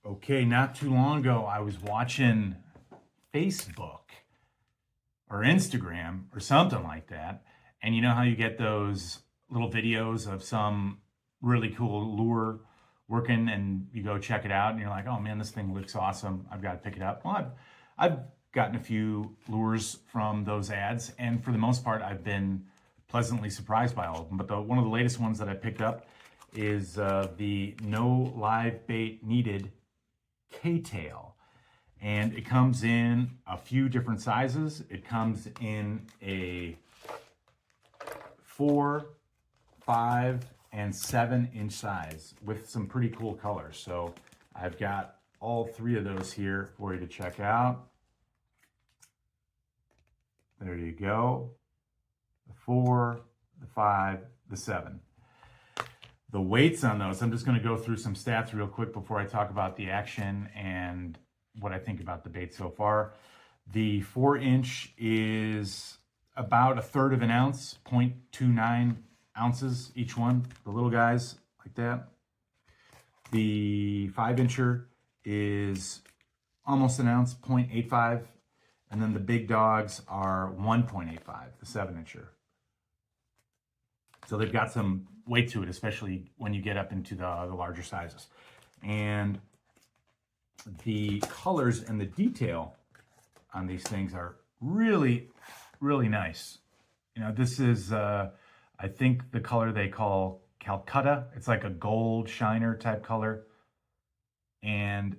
Okay, not too long ago, I was watching Facebook or Instagram or something like that. And you know how you get those little videos of some really cool lure working and you go check it out and you're like, oh man, this thing looks awesome. I've got to pick it up. Well, I've gotten a few lures from those ads, and for the most part, I've been pleasantly surprised by all of them. But one of the latest ones that I picked up is the No Live Bait Needed KTail. And it comes in a few different sizes. It comes in a 4, 5, and 7-inch size with some pretty cool colors. So I've got all 3 of those here for you to check out. There you go. The 4, the 5, the 7. The weights on those, I'm just going to go through some stats real quick before I talk about the action and what I think about the bait so far. The 4-inch is about 1/3 of an ounce, 0.29 ounces each one, the little guys like that. The 5-incher is almost an ounce, 0.85, and then the big dogs are 1.85, the 7-incher. So they've got some weight to it, especially when you get up into the larger sizes. And the colors and the detail on these things are really, really nice. You know, this is, I think the color they call Calcutta. It's like a gold shiner type color. And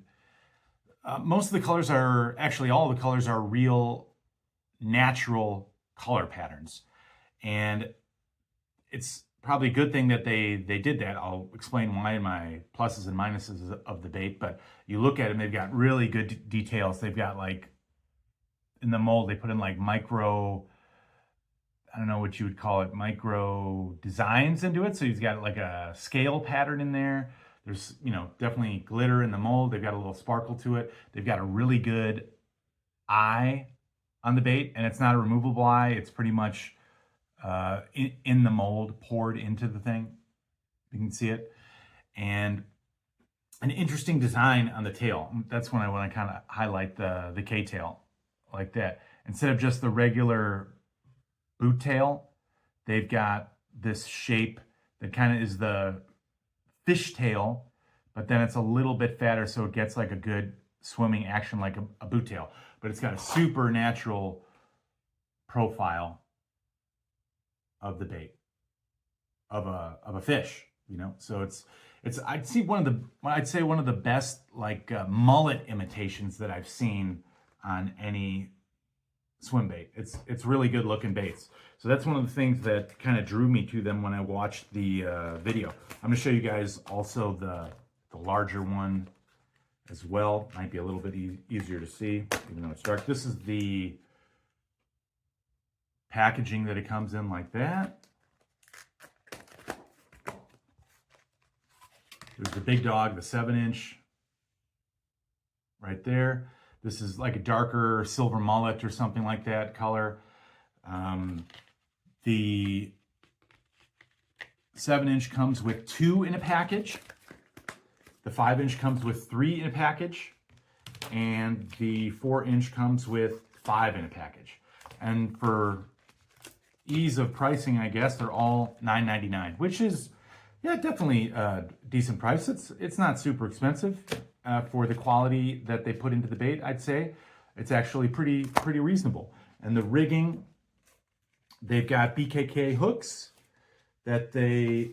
most of the colors are, actually all the colors are real natural color patterns. And it's probably a good thing that they did that. I'll explain why in my pluses and minuses of the bait, but you look at them, they've got really good details. They've got, like, in the mold, they put in like micro, I don't know what you would call it, micro designs into it. So you've got like a scale pattern in there. There's, you know, definitely glitter in the mold. They've got a little sparkle to it. They've got a really good eye on the bait, and it's not a removable eye. It's pretty much in the mold, poured into the thing. You can see it. And an interesting design on the tail. That's when I want to kind of highlight the K-tail like that. Instead of just the regular boot tail, they've got this shape that kind of is the fish tail, but then it's a little bit fatter, so it gets like a good swimming action like a boot tail. But it's got a super natural profile of the bait, of a fish, you know. So it's I'd say one of the best like mullet imitations that I've seen on any swim bait. It's really good looking baits. So that's one of the things that kind of drew me to them when I watched the video. I'm going to show you guys also the larger one as well. Might be a little bit easier to see, even though it's dark. This is the packaging that it comes in, like that. There's the big dog, the 7-inch right there. This is like a darker silver mullet or something like that color. The 7-inch comes with 2 in a package. The 5-inch comes with 3 in a package. And the 4-inch comes with 5 in a package. And for ease of pricing, I guess, they're all $9.99, which is, yeah, definitely a decent price. It's not super expensive for the quality that they put into the bait. I'd say it's actually pretty reasonable. And the rigging, they've got BKK hooks that they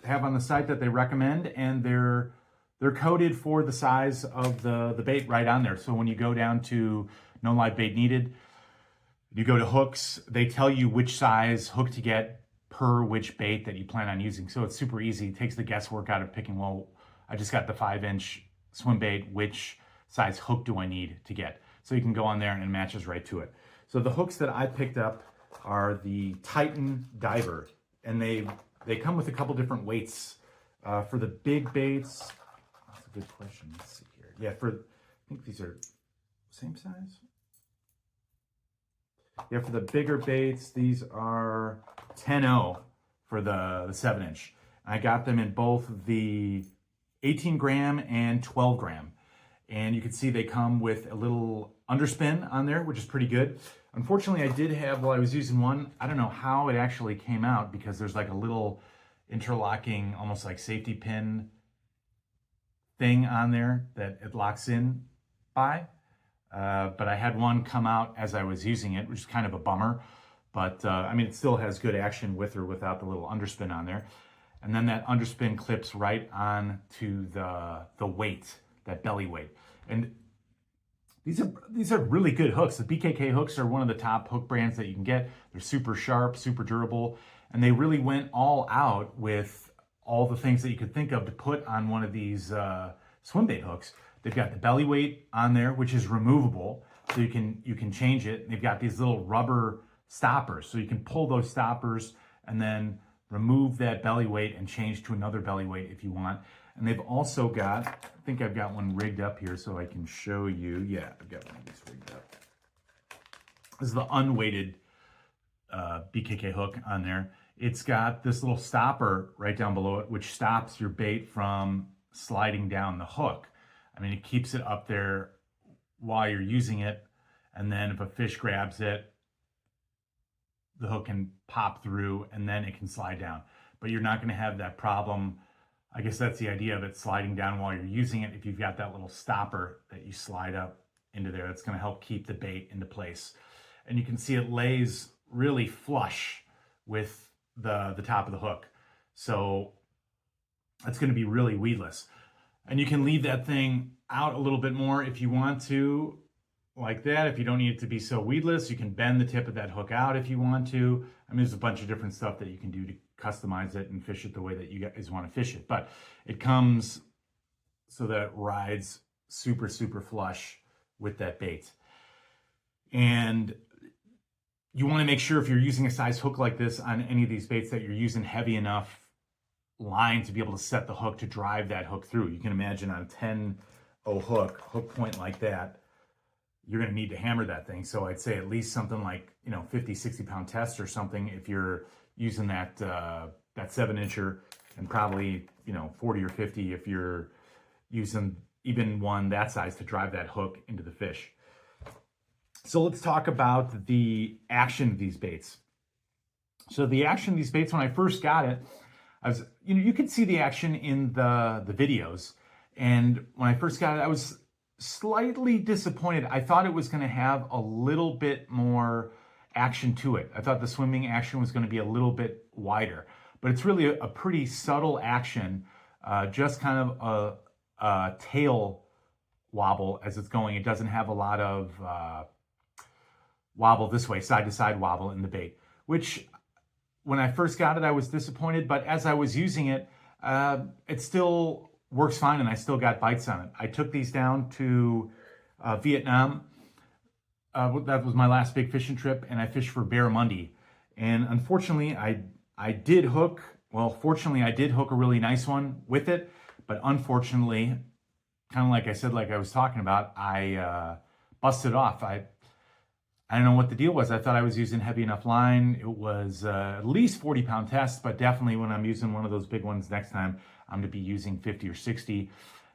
have on the site that they recommend, and they're coded for the size of the bait right on there. So when you go down to No Live Bait Needed, you go to hooks, they tell you which size hook to get per which bait that you plan on using. So it's super easy. It takes the guesswork out of picking, well, I just got the 5-inch swim bait, which size hook do I need to get? So you can go on there and it matches right to it. So the hooks that I picked up are the Titan Diver, and they come with a couple different weights. For the big baits, that's a good question. Let's see here. Yeah, I think these are same size. Yeah, for the bigger baits, these are 10-0 for the 7-inch. I got them in both the 18 gram and 12 gram. And you can see they come with a little underspin on there, which is pretty good. Unfortunately, I did have, while I was using one, I don't know how it actually came out, because there's like a little interlocking, almost like safety pin thing on there that it locks in by. But I had one come out as I was using it, which is kind of a bummer. But I mean, it still has good action with or without the little underspin on there. And then that underspin clips right on to the weight, that belly weight. And these are really good hooks. The BKK hooks are one of the top hook brands that you can get. They're super sharp, super durable, and they really went all out with all the things that you could think of to put on one of these swim bait hooks. They've got the belly weight on there, which is removable, so you can change it. They've got these little rubber stoppers, so you can pull those stoppers and then remove that belly weight and change to another belly weight if you want. And they've also got, I think I've got one rigged up here so I can show you. Yeah, I've got one of these rigged up. This is the unweighted BKK hook on there. It's got this little stopper right down below it, which stops your bait from sliding down the hook. I mean, it keeps it up there while you're using it. And then if a fish grabs it, the hook can pop through and then it can slide down. But you're not going to have that problem. I guess that's the idea of it sliding down while you're using it. If you've got that little stopper that you slide up into there, that's going to help keep the bait into place. And you can see it lays really flush with the top of the hook. So that's going to be really weedless. And you can leave that thing out a little bit more if you want to, like that. If you don't need it to be so weedless, you can bend the tip of that hook out if you want to. I mean, there's a bunch of different stuff that you can do to customize it and fish it the way that you guys want to fish it. But it comes so that it rides super, super flush with that bait. And you want to make sure if you're using a size hook like this on any of these baits that you're using heavy enough line to be able to set the hook to drive that hook through. You can imagine on a 10-0 hook point like that, you're going to need to hammer that thing. So I'd say at least something like, 50, 60 pound test or something if you're using that 7-incher, and probably, 40 or 50 if you're using even one that size to drive that hook into the fish. So let's talk about the action of these baits. So the action of these baits, when I first got it, I was, you could see the action in the videos. And when I first got it, I was slightly disappointed. I thought it was going to have a little bit more action to it. I thought the swimming action was going to be a little bit wider, but it's really a pretty subtle action, just kind of a tail wobble as it's going. It doesn't have a lot of wobble this way, side to side wobble in the bait, which when I first got it, I was disappointed, but as I was using it, it still works fine, and I still got bites on it. I took these down to Vietnam. That was my last big fishing trip, and I fished for barramundi. And unfortunately, I did hook, fortunately, I did hook a really nice one with it, but unfortunately, kind of like I said, like I was talking about, I busted off. I don't know what the deal was. I thought I was using heavy enough line. It was at least 40 pound test, but definitely when I'm using one of those big ones next time, I'm going to be using 50 or 60.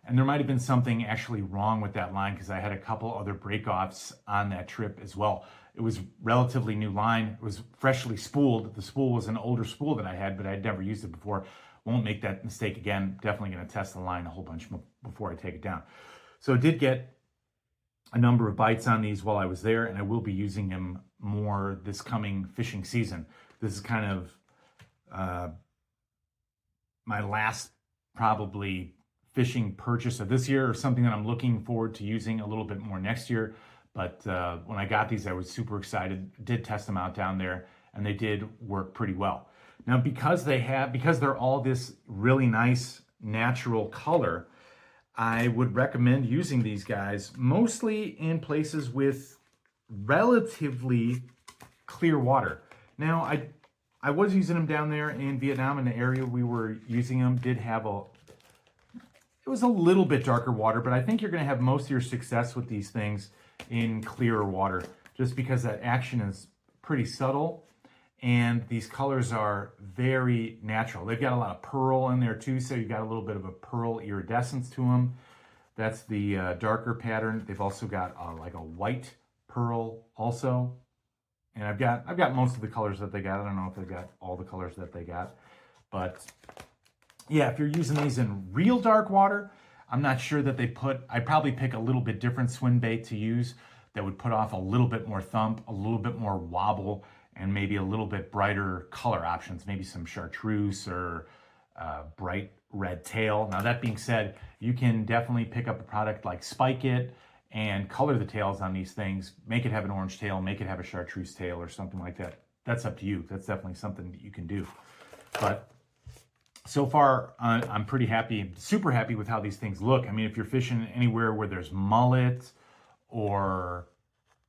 And there might have been something actually wrong with that line because I had a couple other breakoffs on that trip as well. It was relatively new line. It was freshly spooled. The spool was an older spool that I had, but I'd never used it before. Won't make that mistake again. Definitely going to test the line a whole bunch before I take it down. So I did get a number of bites on these while I was there, and I will be using them more this coming fishing season. This is kind of my last probably fishing purchase of this year, or something that I'm looking forward to using a little bit more next year. But when I got these, I was super excited. Did test them out down there, and they did work pretty well. Now, because they're all this really nice natural color, I would recommend using these guys mostly in places with relatively clear water. Now, I was using them down there in Vietnam. In the area we were using them did have it was a little bit darker water, but I think you're going to have most of your success with these things in clearer water, just because that action is pretty subtle And these colors are very natural. They've got a lot of pearl in there too, so you've got a little bit of a pearl iridescence to them. That's the darker pattern. They've also got like a white pearl also. And I've got most of the colors that they got. I don't know if they've got all the colors that they got. But yeah, if you're using these in real dark water, I'm not sure that I'd probably pick a little bit different swim bait to use that would put off a little bit more thump, a little bit more wobble, and maybe a little bit brighter color options, maybe some chartreuse or bright red tail. Now that being said, you can definitely pick up a product like Spike It and color the tails on these things, make it have an orange tail, make it have a chartreuse tail or something like that. That's up to you. That's definitely something that you can do. But so far, I'm pretty happy, super happy with how these things look. I mean, if you're fishing anywhere where there's mullet or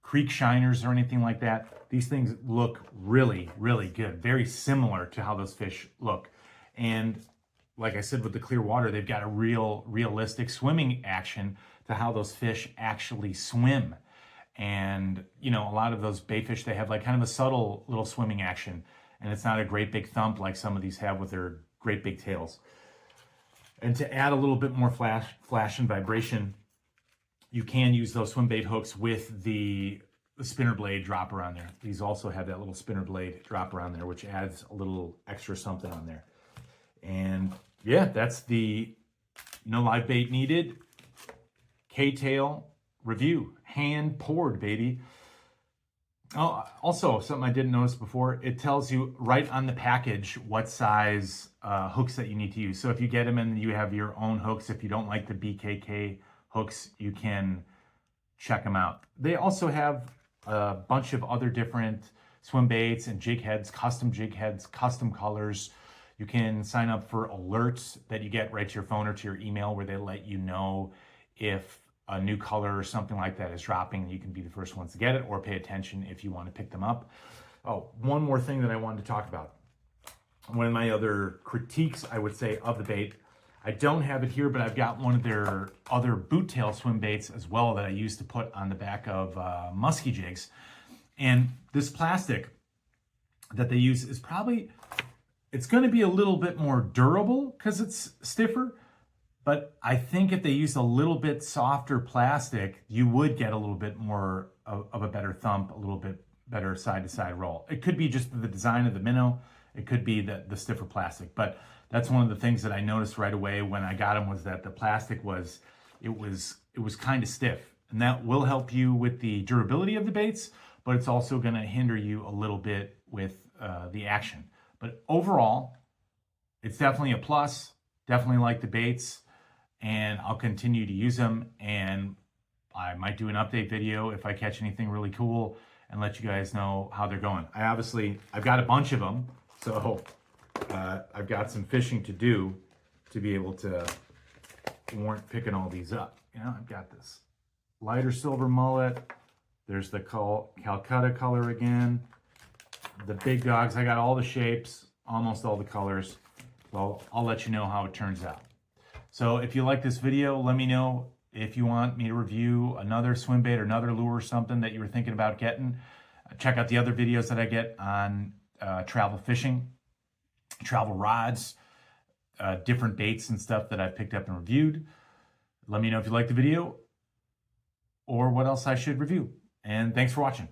creek shiners or anything like that, these things look really, really good. Very similar to how those fish look. And like I said, with the clear water, they've got a realistic swimming action to how those fish actually swim. And, you know, a lot of those bait fish, they have like kind of a subtle little swimming action. And it's not a great big thump like some of these have with their great big tails. And to add a little bit more flash and vibration, you can use those swim bait hooks with the spinner blade dropper on there. These also have that little spinner blade dropper on there, which adds a little extra something on there. And yeah, that's the No Live Bait Needed KTail review. Hand poured, baby. Oh, also something I didn't notice before, it tells you right on the package what size hooks that you need to use. So if you get them and you have your own hooks, if you don't like the BKK hooks, you can check them out. They also have a bunch of other different swim baits and jig heads, custom colors. You can sign up for alerts that you get right to your phone or to your email where they let you know if a new color or something like that is dropping. You can be the first ones to get it or pay attention if you want to pick them up. Oh, one more thing that I wanted to talk about. One of my other critiques, I would say, of the bait, I don't have it here, but I've got one of their other boot tail swim baits as well that I used to put on the back of musky jigs. And this plastic that they use is probably, it's going to be a little bit more durable because it's stiffer. But I think if they used a little bit softer plastic, you would get a little bit more of a better thump, a little bit better side-to-side roll. It could be just the design of the minnow. It could be the stiffer plastic. But that's one of the things that I noticed right away when I got them was that the plastic was kind of stiff. And that will help you with the durability of the baits, but it's also going to hinder you a little bit with the action. But overall, it's definitely a plus. Definitely like the baits. And I'll continue to use them, and I might do an update video if I catch anything really cool and let you guys know how they're going. I've got a bunch of them, so I've got some fishing to do to be able to warrant picking all these up. You know, I've got this lighter silver mullet. There's the Calcutta color again. The big dogs, I got all the shapes, almost all the colors. So I'll let you know how it turns out. So if you like this video, let me know if you want me to review another swim bait or another lure or something that you were thinking about getting. Check out the other videos that I get on travel fishing, travel rods, different baits and stuff that I've picked up and reviewed. Let me know if you like the video or what else I should review. And thanks for watching.